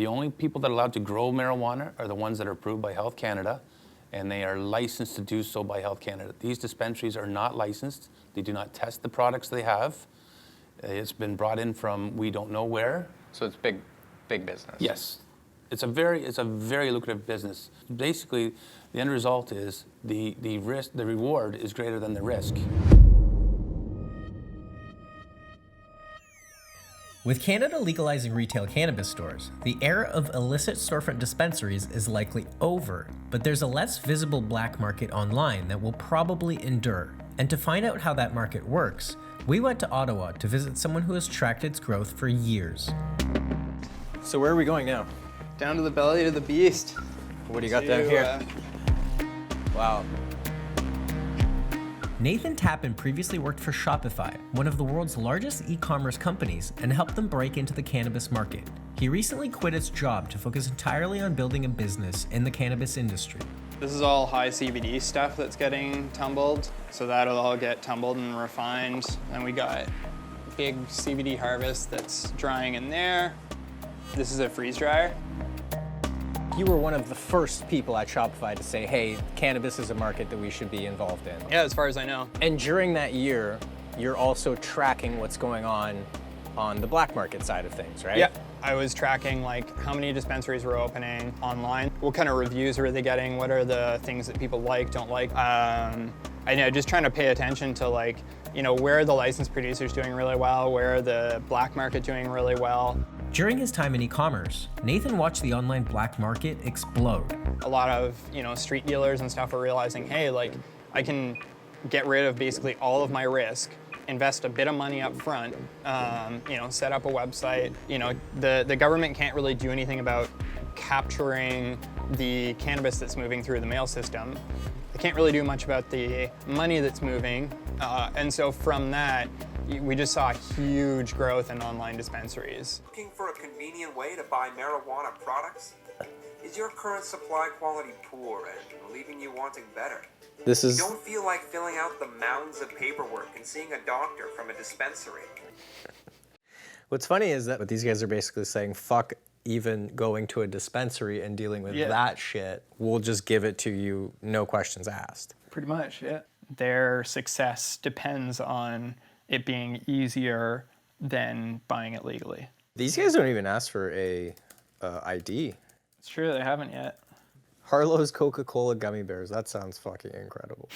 The only people that are allowed to grow marijuana are the ones that are approved by Health Canada, and they are licensed to do so by Health Canada. These dispensaries are not licensed. They do not test the products they have. It's been brought in from we don't know where. So it's big business. Yes. It's a very lucrative business. Basically, the end result is the reward is greater than the risk. With Canada legalizing retail cannabis stores, the era of illicit storefront dispensaries is likely over, but there's a less visible black market online that will probably endure. And to find out how that market works, we went to Ottawa to visit someone who has tracked its growth for years. So where are we going now? Down to the belly of the beast. What do you got down here? Wow. Nathan Tappan previously worked for Shopify, one of the world's largest e-commerce companies, and helped them break into the cannabis market. He recently quit his job to focus entirely on building a business in the cannabis industry. This is all high CBD stuff that's getting tumbled, so that'll all get tumbled and refined. Then we got big CBD harvest that's drying in there. This is a freeze dryer. You were one of the first people at Shopify to say, hey, cannabis is a market that we should be involved in. Yeah, as far as I know. And during that year, you're also tracking what's going on the black market side of things, right? Yeah, I was tracking like how many dispensaries were opening online, what kind of reviews were they getting, what are the things that people like, don't like. I know, just trying to pay attention to like, you know, where are the licensed producers doing really well, where are the black market doing really well. During his time in e-commerce, Nathan watched the online black market explode. A lot of, you know, street dealers and stuff are realizing, hey, like, I can get rid of basically all of my risk, invest a bit of money up front, you know, set up a website. You know, the government can't really do anything about capturing the cannabis that's moving through the mail system. They can't really do much about the money that's moving. And so from that, we just saw huge growth in online dispensaries. Looking for a convenient way to buy marijuana products? Is your current supply quality poor and leaving you wanting better? You don't feel like filling out the mounds of paperwork and seeing a doctor from a dispensary? What's funny is that what these guys are basically saying, fuck even going to a dispensary and dealing with that shit. We'll just give it to you, no questions asked. Pretty much, yeah. Their success depends on it being easier than buying it legally. These guys don't even ask for a ID. It's true, they haven't yet. Harlow's Coca-Cola gummy bears. That sounds fucking incredible.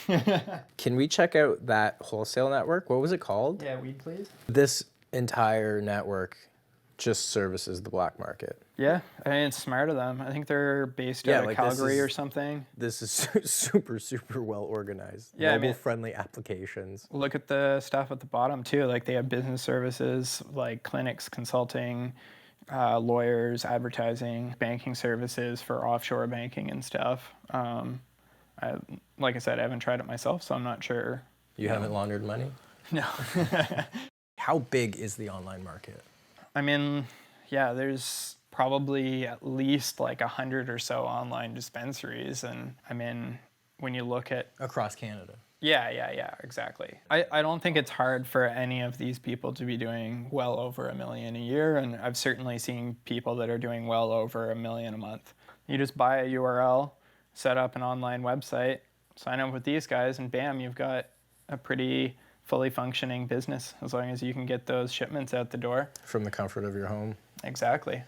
Can we check out that wholesale network? What was it called? Yeah, weed please. This entire network just services the black market. Yeah, I mean, it's smart of them. I think they're based out of Calgary or something. This is super well organized. Yeah, mobile-friendly applications. Look at the stuff at the bottom too. Like they have business services, like clinics, consulting, lawyers, advertising, banking services for offshore banking and stuff. Like I said, I haven't tried it myself, so I'm not sure. You haven't laundered money? No. How big is the online market? I mean, yeah, there's probably at least like 100 or so online dispensaries. And I mean, when you look at... Across Canada. Yeah, exactly. I don't think it's hard for any of these people to be doing well over $1 million a year. And I've certainly seen people that are doing well over $1 million a month. You just buy a URL, set up an online website, sign up with these guys, and bam, you've got a pretty fully functioning business, as long as you can get those shipments out the door. From the comfort of your home. Exactly.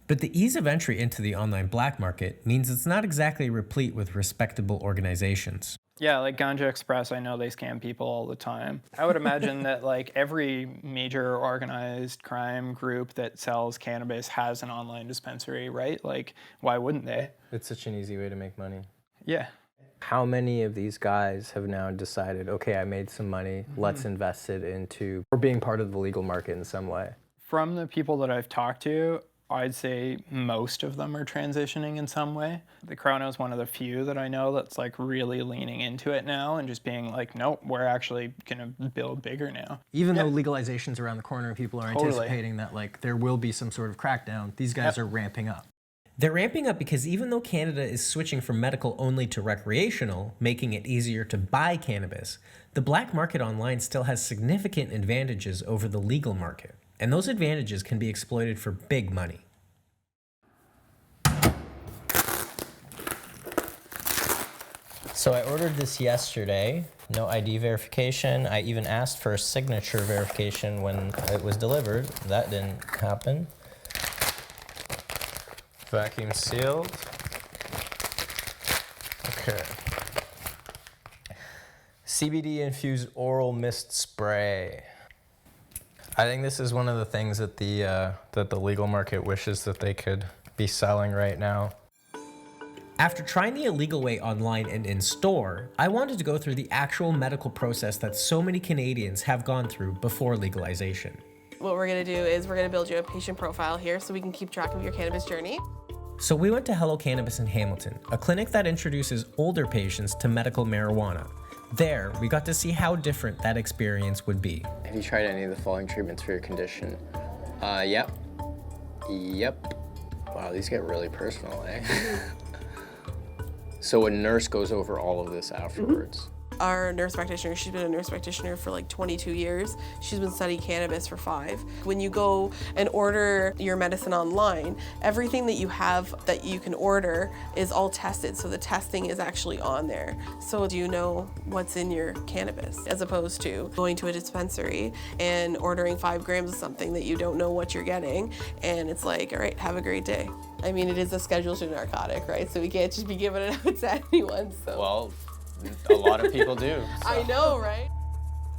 But the ease of entry into the online black market means it's not exactly replete with respectable organizations. Yeah, like Ganja Express, I know they scam people all the time. I would imagine that like every major organized crime group that sells cannabis has an online dispensary, right? Like, why wouldn't they? It's such an easy way to make money. Yeah. How many of these guys have now decided, okay, I made some money, let's invest it into, or being part of the legal market in some way? From the people that I've talked to, I'd say most of them are transitioning in some way. The Chrono is one of the few that I know that's like really leaning into it now and just being like, nope, we're actually gonna build bigger now. Even though legalization's around the corner and people are anticipating that like there will be some sort of crackdown, these guys are ramping up. They're ramping up because even though Canada is switching from medical only to recreational, making it easier to buy cannabis, the black market online still has significant advantages over the legal market. And those advantages can be exploited for big money. So I ordered this yesterday, no ID verification. I even asked for a signature verification when it was delivered. That didn't happen. Vacuum sealed. Okay. CBD infused oral mist spray. I think this is one of the things that the legal market wishes that they could be selling right now. After trying the illegal way online and in store, I wanted to go through the actual medical process that so many Canadians have gone through before legalization. What we're gonna do is we're gonna build you a patient profile here so we can keep track of your cannabis journey. So we went to Hello Cannabis in Hamilton, a clinic that introduces older patients to medical marijuana. There, we got to see how different that experience would be. Have you tried any of the following treatments for your condition? Yep. Yep. Wow, these get really personal, eh? So a nurse goes over all of this afterwards. Our nurse practitioner, she's been a nurse practitioner for like 22 years. She's been studying cannabis for 5. When you go and order your medicine online, everything that you have that you can order is all tested. So the testing is actually on there. So you know what's in your cannabis, as opposed to going to a dispensary and ordering 5 grams of something that you don't know what you're getting. And it's like, all right, have a great day. I mean, it is a Schedule II narcotic, right? So we can't just be giving it out to anyone, so. Well, a lot of people do. So. I know, right?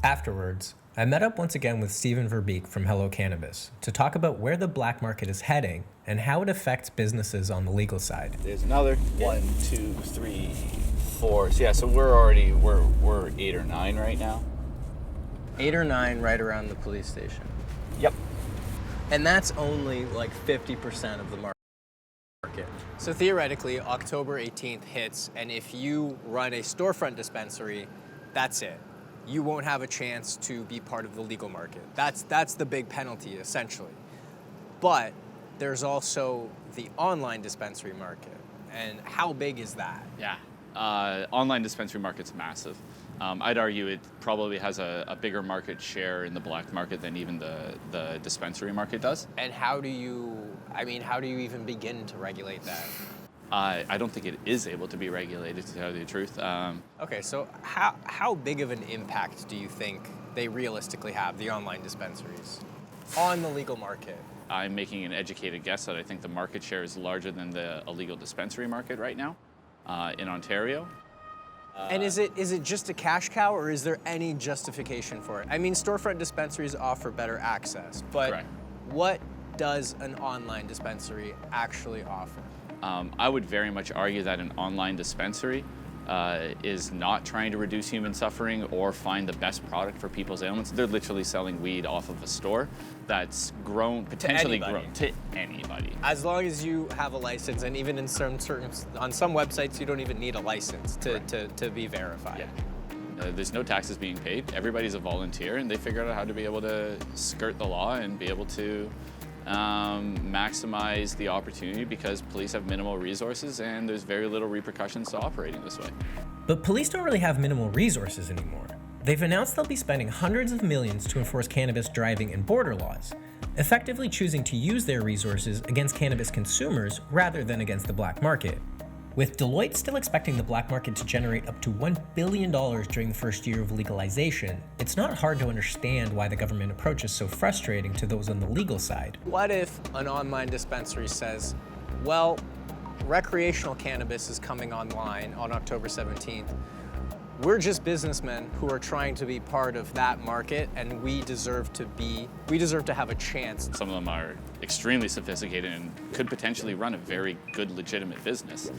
Afterwards, I met up once again with Stephen Verbeek from Hello Cannabis to talk about where the black market is heading and how it affects businesses on the legal side. There's another 1, 2, 3, 4. So yeah, so we're 8 or 9 right now. 8 or 9 right around the police station. Yep. And that's only like 50% of the market. So theoretically, October 18th hits, and if you run a storefront dispensary, that's it. You won't have a chance to be part of the legal market. That's the big penalty, essentially. But there's also the online dispensary market. And how big is that? Yeah, online dispensary market's massive. I'd argue it probably has a bigger market share in the black market than even the dispensary market does. And how do you even begin to regulate that? I don't think it is able to be regulated, to tell you the truth. Okay, so how big of an impact do you think they realistically have, the online dispensaries, on the legal market? I'm making an educated guess that I think the market share is larger than the illegal dispensary market right now in Ontario. And is it just a cash cow, or is there any justification for it? I mean, storefront dispensaries offer better access, but Correct. What does an online dispensary actually offer? I would very much argue that an online dispensary is not trying to reduce human suffering or find the best product for people's ailments. They're literally selling weed off of a store that's potentially grown to anybody. As long as you have a license, and even in on some websites, you don't even need a license to be verified. Yeah. There's no taxes being paid. Everybody's a volunteer, and they figured out how to be able to skirt the law and be able to maximize the opportunity because police have minimal resources and there's very little repercussions to operating this way. But police don't really have minimal resources anymore. They've announced they'll be spending hundreds of millions to enforce cannabis driving and border laws, effectively choosing to use their resources against cannabis consumers rather than against the black market. With Deloitte still expecting the black market to generate up to $1 billion during the first year of legalization, it's not hard to understand why the government approach is so frustrating to those on the legal side. What if an online dispensary says, well, recreational cannabis is coming online on October 17th. We're just businessmen who are trying to be part of that market, and we deserve to have a chance. Some of them are extremely sophisticated and could potentially run a very good, legitimate business.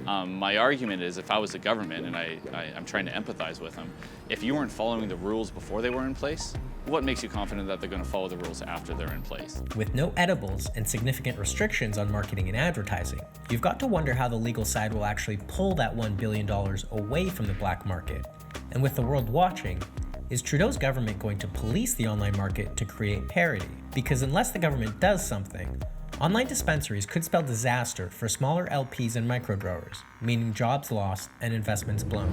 My argument is, if I was the government, and I'm trying to empathize with them, if you weren't following the rules before they were in place, what makes you confident that they're going to follow the rules after they're in place? With no edibles and significant restrictions on marketing and advertising, you've got to wonder how the legal side will actually pull that $1 billion away from the black market. And with the world watching, is Trudeau's government going to police the online market to create parity? Because unless the government does something, online dispensaries could spell disaster for smaller LPs and microgrowers, meaning jobs lost and investments blown.